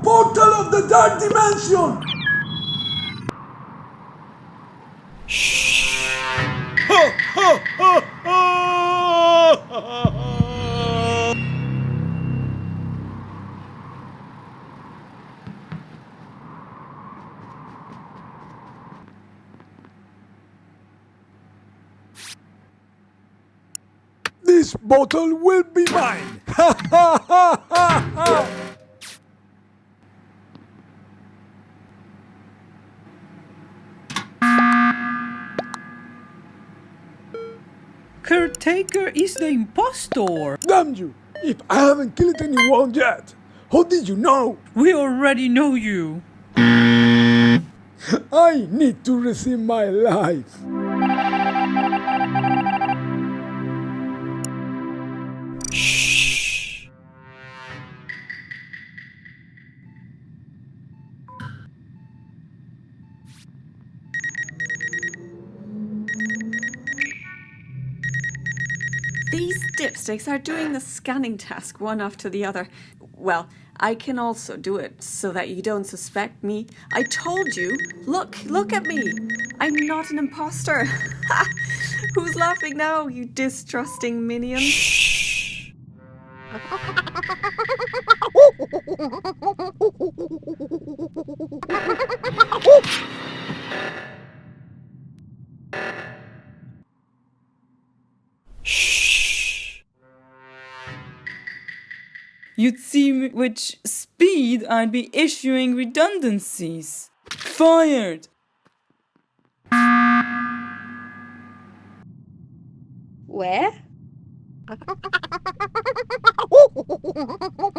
portal of the dark dimension! This bottle will be mine! Ha ha ha ha ha! Caretaker is the impostor! Damn you! If I haven't killed anyone yet! How did you know? We already know you! I need to receive my life! Shh! These dipsticks are doing the scanning task one after the other. Well, I can also do it so that you don't suspect me. I told you. Look at me. I'm not an imposter. Who's laughing now, you distrusting minion? Shh! Shh! You'd see which speed I'd be issuing redundancies. Fired! Where?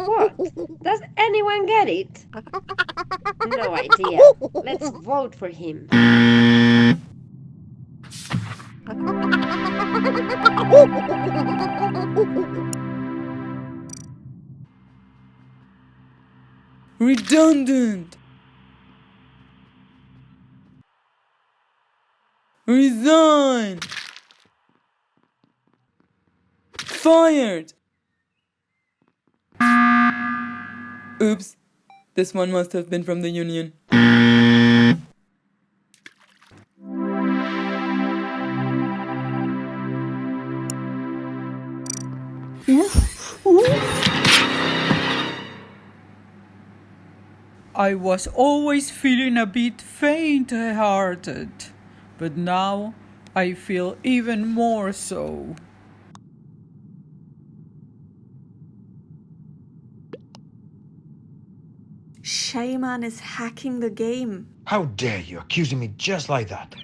What? Does anyone get it? No idea. Let's vote for him. Redundant! Resign! Fired! Oops, this one must have been from the union. I was always feeling a bit faint-hearted, but now I feel even more so. Shaman is hacking the game. How dare you accusing me just like that?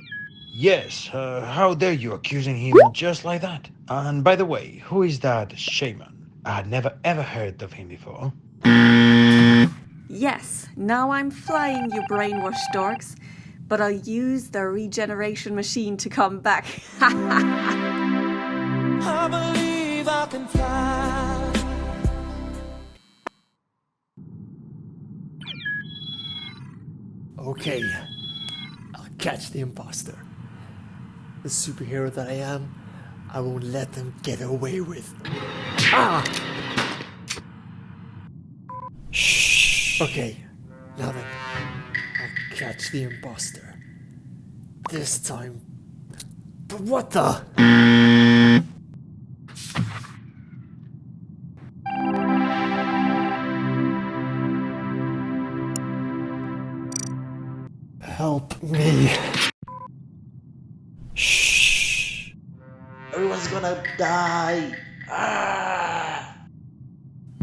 Yes, how dare you accusing him just like that? And by the way, who is that shaman? I had never ever heard of him before. Yes, now I'm flying, you brainwashed dorks. But I'll use the regeneration machine to come back. I believe I can fly. Okay, I'll catch the imposter. The superhero that I am, I won't let them get away with. Ah! Shh! Okay, now then, I'll catch the imposter. This time. But what the? Help me. Shh! Everyone's gonna die. Ah!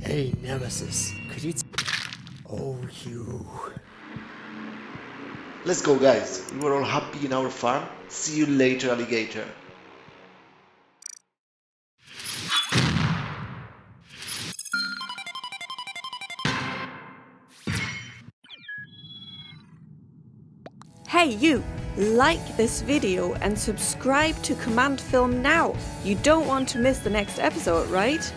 Hey, Nemesis, could you Oh, you. Let's go, guys. We were all happy in our farm. See you later, alligator. Hey you! Like this video and subscribe to Command Film now. You don't want to miss the next episode, right?